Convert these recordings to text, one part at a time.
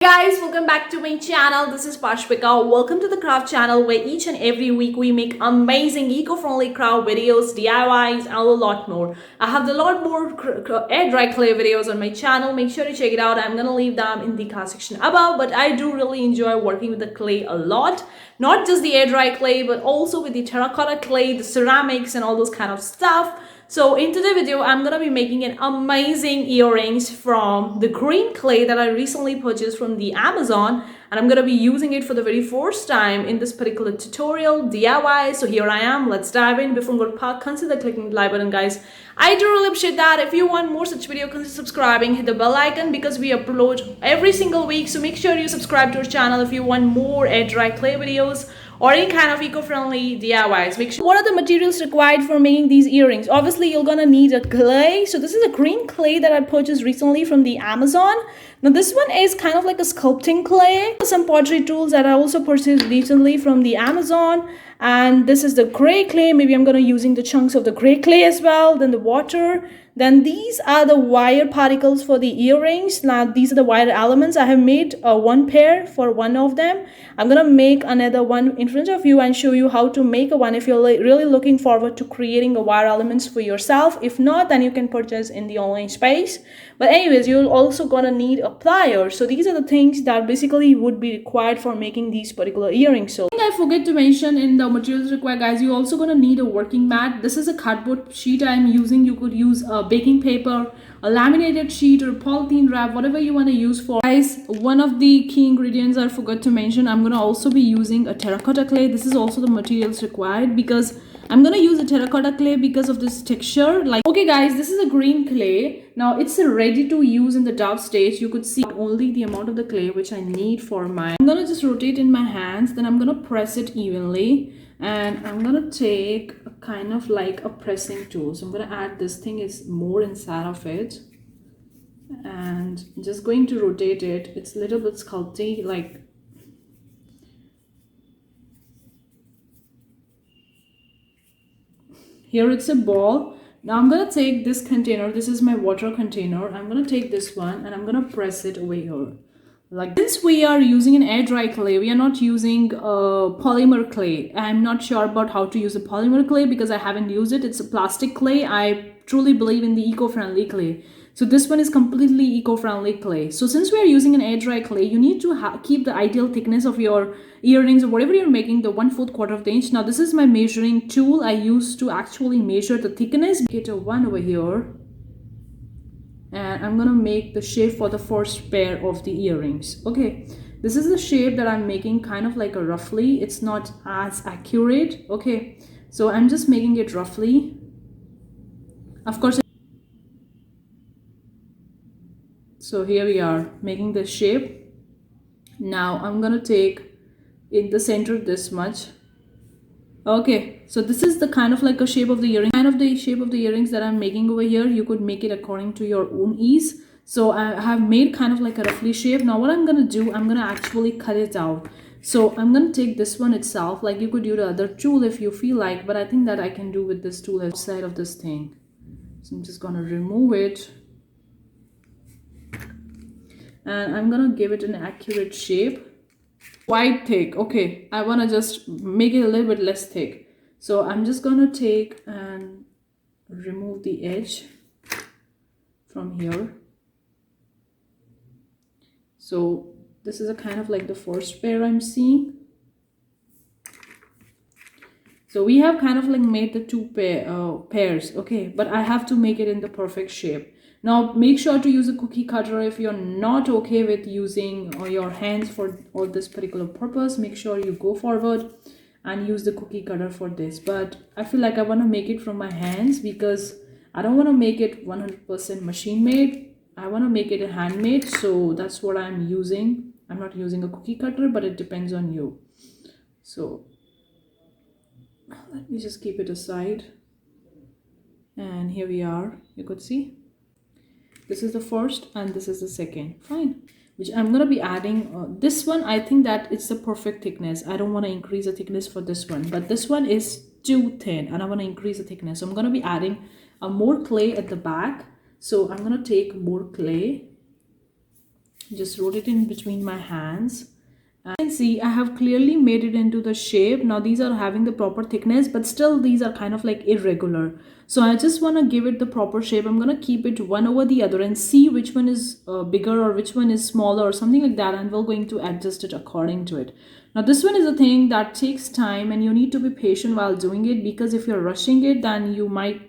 Guys, welcome back to my channel. This is Pashpika. Welcome to the craft channel where each and every week we make amazing eco-friendly craft videos, DIYs and a lot more. I have a lot more air dry clay videos on my channel. Make sure to check it out. I'm gonna leave them in the card section above, but I do really enjoy working with the clay a lot. Not just the air dry clay, but also with the terracotta clay, the ceramics and all those kind of stuff. So in today's video, I'm going to be making an amazing earrings from the green clay that I recently purchased from the Amazon. And I'm going to be using it for the very first time in this particular tutorial, DIY. So here I am. Let's dive in. Before we go to part, consider clicking the like button, guys. I do really appreciate that. If you want more such video, consider subscribing. Hit the bell icon because we upload every single week. So make sure you subscribe to our channel if you want more air dry clay videos or any kind of eco-friendly DIYs. Make sure. What are the materials required for making these earrings? Obviously, you're gonna need a clay. So this is a green clay that I purchased recently from the Amazon. Now this one is kind of like a sculpting clay. Some pottery tools that I also purchased recently from the Amazon. And this is the gray clay. Maybe I'm gonna using the chunks of the gray clay as well. Then the water. Then these are the wire particles for the earrings. Now these are the wire elements. I have made one pair for one of them. I'm gonna make another one in front of you and show you how to make a one if you're really looking forward to creating a wire elements for yourself. If not, then you can purchase in the online space. But anyways, you're also gonna need a plier. So these are the things that basically would be required for making these particular earrings. So I forget to mention in the materials required, guys, you're also gonna need a working mat. This is a cardboard sheet I'm using. You could use a baking paper, a laminated sheet, or polythene wrap, whatever you want to use for. Guys, one of the key ingredients I forgot to mention, I'm going to also be using a terracotta clay. This is also the materials required because I'm going to use a terracotta clay because of this texture. Okay guys, this is a green clay. Now it's ready to use in the dough stage. You could see only the amount of the clay which I need for my. I'm going to just rotate in my hands, then I'm going to press it evenly. And I'm gonna take a kind of like a pressing tool. So I'm gonna add this thing is more inside of it and just going to rotate it. It's a little bit sculpty, like here it's a ball. Now I'm gonna take this container. This is my water container. I'm gonna take this one and I'm gonna press it over here. Like, since we are using an air dry clay, we are not using polymer clay. I'm not sure about how to use a polymer clay because I haven't used it. It's a plastic clay. I truly believe in the eco-friendly clay. So this one is completely eco-friendly clay. So since we are using an air dry clay, you need to keep the ideal thickness of your earrings or whatever you're making, the 1/4 of the inch. Now this is my measuring tool I use to actually measure the thickness. Get a one over here. And I'm gonna make the shape for the first pair of the earrings. Okay, this is the shape that I'm making, kind of like a roughly. It's not as accurate. Okay, so I'm just making it roughly. Of course, so here we are making the shape. Now I'm gonna take in the center this much. Okay, so this is the kind of like a shape of the earring, kind of the shape of the earrings that I'm making over here. You could make it according to your own ease. So I have made kind of like a roughly shape. Now what I'm gonna do, I'm gonna actually cut it out. So I'm gonna take this one itself, like you could use the other tool if you feel like, but I think that I can do with this tool outside of this thing. So I'm just gonna remove it. And I'm gonna give it an accurate shape. Quite thick. Okay, I want to just make it a little bit less thick. So I'm just gonna take and remove the edge from here. So this is a kind of like the first pair I'm seeing. So we have kind of like made the two pairs. Okay, but I have to make it in the perfect shape. Now make sure to use a cookie cutter if you're not okay with using your hands for all this particular purpose. Make sure you go forward and use the cookie cutter for this. But I feel like I want to make it from my hands because I don't want to make it 100% machine made. I want to make it handmade. So that's what I'm using. I'm not using a cookie cutter, but it depends on you. So let me just keep it aside. And here we are. You could see. This is the first and this is the second. Fine. Which I'm going to be adding. This one, I think that it's the perfect thickness. I don't want to increase the thickness for this one. But this one is too thin and I want to increase the thickness. So I'm going to be adding more clay at the back. So I'm going to take more clay just rotate it in between my hands. You can see I have clearly made it into the shape. Now these are having the proper thickness, but still these are kind of like irregular. So I just want to give it the proper shape. I'm going to keep it one over the other and see which one is bigger or which one is smaller or something like that, and we're going to adjust it according to it. Now this one is a thing that takes time and you need to be patient while doing it, because if you're rushing it, then you might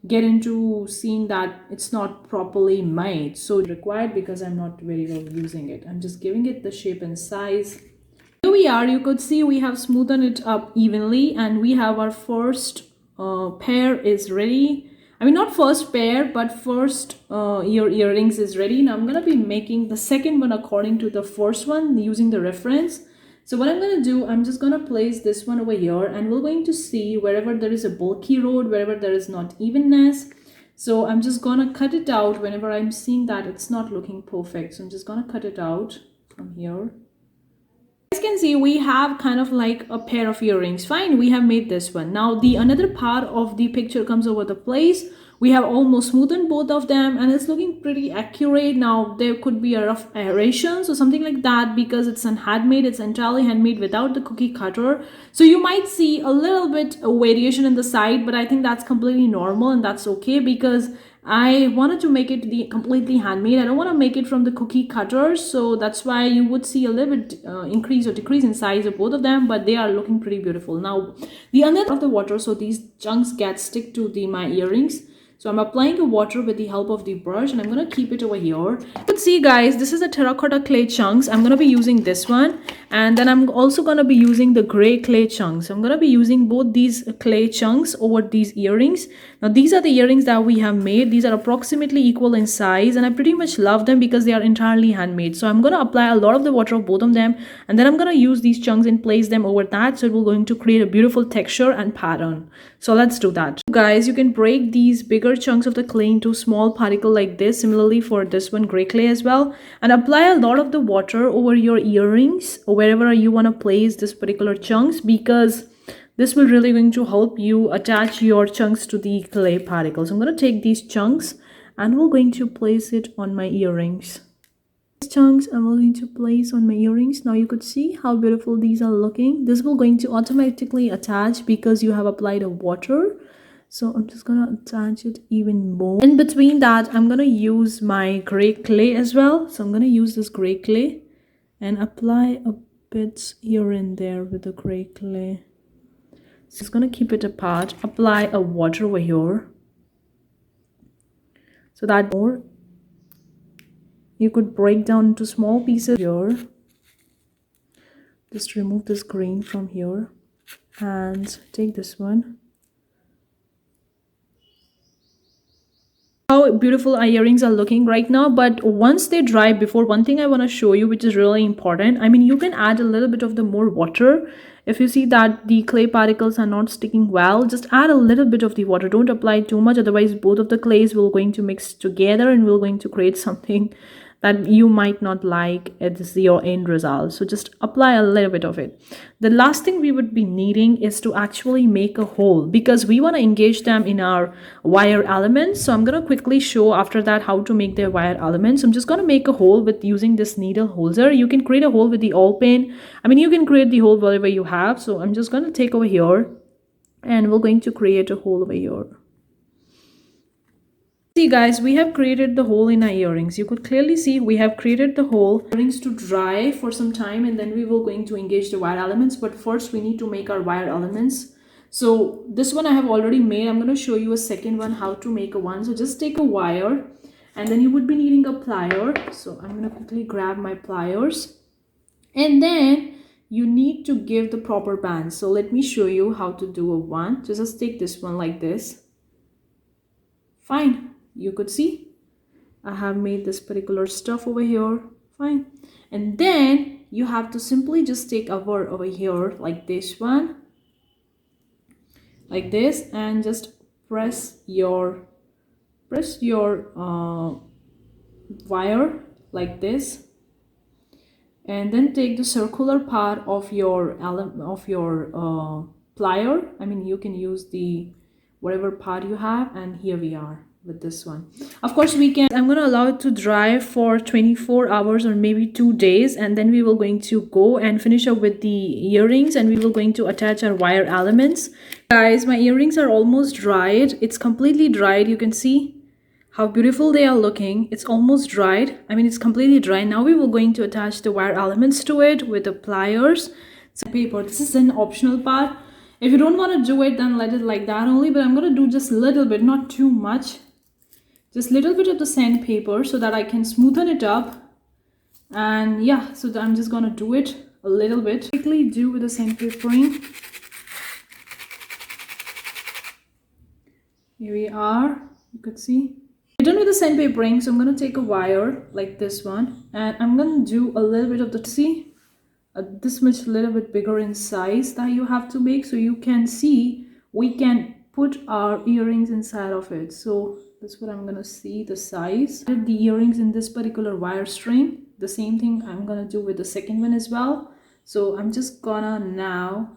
get into seeing that it's not properly made. So required, because I'm not very well using it. I'm just giving it the shape and size. Here we are. You could see we have smoothened it up evenly, and we have our first pair is ready. I mean, not first pair, but first your earrings is ready. Now I'm gonna be making the second one according to the first one using the reference. So what I'm going to do, I'm just going to place this one over here, and we're going to see wherever there is a bulky road, wherever there is not evenness. So I'm just going to cut it out whenever I'm seeing that it's not looking perfect. So I'm just going to cut it out from here. As you can see, we have kind of like a pair of earrings. Fine, we have made this one. Now the another part of the picture comes over the place. We have almost smoothened both of them and it's looking pretty accurate. Now there could be a rough aerations or something like that, because it's handmade, it's entirely handmade without the cookie cutter. So you might see a little bit of variation in the side, but I think that's completely normal and that's okay, because I wanted to make it completely handmade. I don't want to make it from the cookie cutter, so that's why you would see a little bit increase or decrease in size of both of them, but they are looking pretty beautiful. Now the under of the water, so these chunks get stick to my earrings. So I'm applying the water with the help of the brush, and I'm going to keep it over here. You can see, guys, this is a terracotta clay chunks. I'm going to be using this one, and then I'm also going to be using the gray clay chunks. I'm going to be using both these clay chunks over these earrings. Now these are the earrings that we have made. These are approximately equal in size, and I pretty much love them because they are entirely handmade. So I'm going to apply a lot of the water of both of them, and then I'm going to use these chunks and place them over that, so it will going to create a beautiful texture and pattern. So let's do that. Guys, you can break these bigger chunks of the clay into small particle like this, similarly for this one gray clay as well, and apply a lot of the water over your earrings or wherever you want to place this particular chunks, because this will really going to help you attach your chunks to the clay particles. I'm going to take these chunks and we're going to place it on my earrings. These chunks I'm going to place on my earrings. Now you could see how beautiful these are looking. This will going to automatically attach because you have applied a water. So I'm just going to attach it even more. In between that, I'm going to use my gray clay as well. So I'm going to use this gray clay and apply a bit here and there with the gray clay. So it's going to keep it apart. Apply a water over here. So that more. You could break down into small pieces here. Just remove this green from here and take this one. How beautiful our earrings are looking right now, but once they dry, before, one thing I want to show you which is really important. I mean, you can add a little bit of the more water. If you see that the clay particles are not sticking well, just add a little bit of the water. Don't apply too much, otherwise both of the clays will going to mix together and will going to create something that you might not like as your end result. So just apply a little bit of it. The last thing we would be needing is to actually make a hole, because we want to engage them in our wire elements. So I'm going to quickly show after that how to make their wire elements. I'm just going to make a hole with using this needle holder. You can create a hole with the oil pen. I mean, you can create the hole whatever you have. So I'm just going to take over here and we're going to create a hole over here. See, guys, we have created the hole in our earrings. You could clearly see we have created the hole. Earrings to dry for some time, and then we will going to engage the wire elements. But first we need to make our wire elements. So this one I have already made. I'm going to show you a second one how to make a one. So just take a wire, and then you would be needing a plier. So I'm going to quickly grab my pliers, and then you need to give the proper band. So let me show you how to do a one. So just take this one like this. Fine. You could see I have made this particular stuff over here. Fine. And then you have to simply just take a word over here like this one, like this, and just press your wire like this, and then take the circular part of your plier. I mean, you can use the whatever part you have, and here we are. with this one. Of course we can, I'm going to allow it to dry for 24 hours or maybe 2 days, and then we will going to go and finish up with the earrings, and we will going to attach our wire elements. Guys, my earrings are almost dried. It's completely dried. You can see how beautiful they are looking. It's almost dried. I mean, it's completely dry. Now we will going to attach the wire elements to it with the pliers. So paper, this is an optional part. If you don't want to do it, then let it like that only, but I'm going to do just a little bit, not too much. Just a little bit of the sandpaper so that I can smoothen it up. And yeah, so I'm just going to do it a little bit. Quickly do with the sandpapering. Here we are. You could see. We're done with the sandpapering, so I'm going to take a wire like this one. And I'm going to do a little bit of the, see? This much little bit bigger in size that you have to make, so you can see we can put our earrings inside of it. So that's what I'm gonna see the size. Put the earrings in this particular wire string. The same thing I'm gonna do with the second one as well. So I'm just gonna now,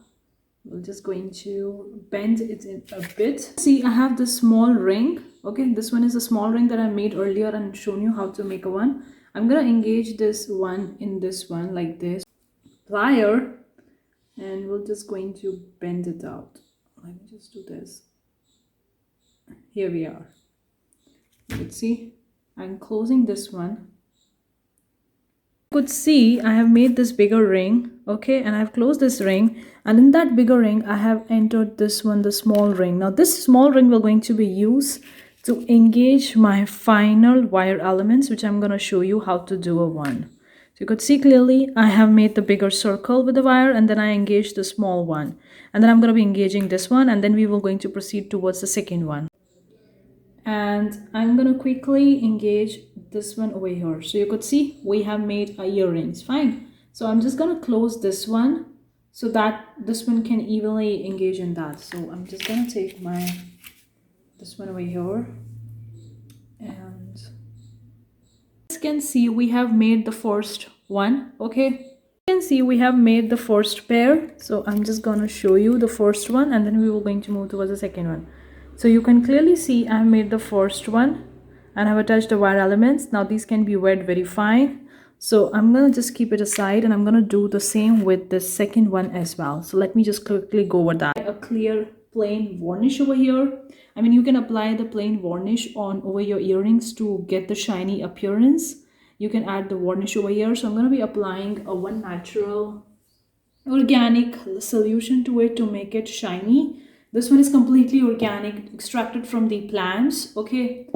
we're just going to bend it in a bit. See, I have this small ring. Okay, this one is a small ring that I made earlier and shown you how to make a one. I'm gonna engage this one in this one like this plier, and we're just going to bend it out. Let me just do this. Here we are. You could see I'm closing this one. You could see I have made this bigger ring, okay, and I've closed this ring, and in that bigger ring I have entered this one, the small ring. Now this small ring will going to be used to engage my final wire elements, which I'm going to show you how to do a one. So you could see clearly I have made the bigger circle with the wire, and then I engaged the small one, and then I'm going to be engaging this one, and then we will going to proceed towards the second one. And I'm going to quickly engage this one over here. So you could see we have made our earrings. Fine. So I'm just going to close this one so that this one can evenly engage in that. So I'm just going to take this one over here, and you can see we have made the first one. Okay, you can see we have made the first pair. So I'm just going to show you the first one, and then we will going to move towards the second one. So you can clearly see I have made the first one and I've attached the wire elements. Now these can be wet very fine, so I'm gonna just keep it aside, and I'm gonna do the same with the second one as well. So let me just quickly go over that. A clear plain varnish over here. I mean, you can apply the plain varnish on over your earrings to get the shiny appearance. You can add the varnish over here. So I'm going to be applying a one natural organic solution to it to make it shiny. This one is completely organic, extracted from the plants. Okay,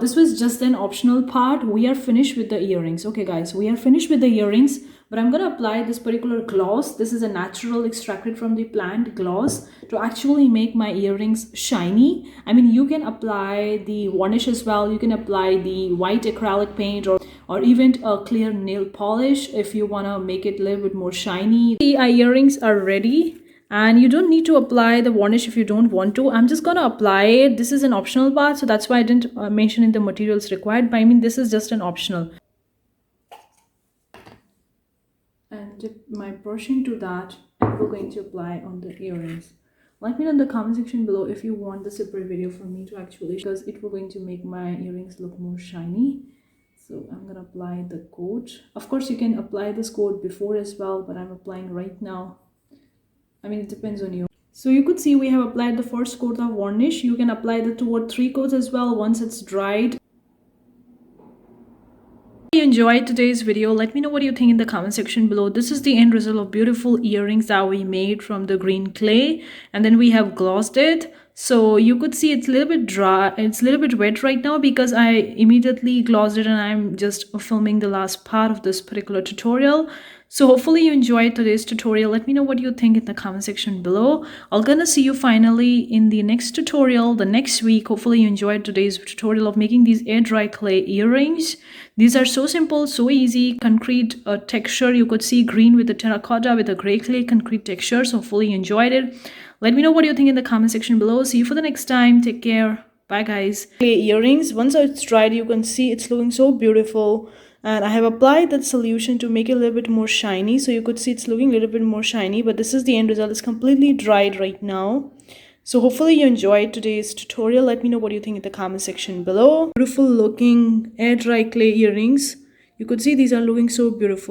this was just an optional part. We are finished with the earrings. Okay guys, we are finished with the earrings, but I'm going to apply this particular gloss. This is a natural extracted from the plant gloss to actually make my earrings shiny. I mean, you can apply the varnish as well. You can apply the white acrylic paint or even a clear nail polish if you want to make it a little bit more shiny. The earrings are ready. And you don't need to apply the varnish if you don't want to. I'm just going to apply it. This is an optional part, so that's why I didn't mention in the materials required. But I mean, this is just an optional. And dip my brush into that, and we're going to apply on the earrings. Let me know in the comment section below if you want the separate video from me to actually, because it will going to make my earrings look more shiny. So I'm going to apply the coat. Of course, you can apply this coat before as well, but I'm applying right now. I mean, it depends on you. So you could see we have applied the first coat of varnish. You can apply the 2 or 3 coats as well once it's dried. If you enjoyed today's video, let me know what you think in the comment section below. This is the end result of beautiful earrings that we made from the green clay, and then we have glossed it. So you could see it's a little bit dry, it's a little bit wet right now because I immediately glossed it and I'm just filming the last part of this particular tutorial. So hopefully you enjoyed today's tutorial. Let me know what you think in the comment section below. I'm gonna see you finally in the next tutorial the next week. Hopefully you enjoyed today's tutorial of making these air dry clay earrings. These are so simple, so easy, concrete texture. You could see green with the terracotta with a gray clay concrete texture. So hopefully you enjoyed it. Let me know what you think in the comment section below. See you for the next time. Take care. Bye guys. Clay earrings, once it's dried, you can see it's looking so beautiful. And I have applied that solution to make it a little bit more shiny. So you could see it's looking a little bit more shiny, but this is the end result. It's completely dried right now. So hopefully you enjoyed today's tutorial. Let me know what you think in the comment section below. Beautiful looking air dry clay earrings. You could see these are looking so beautiful.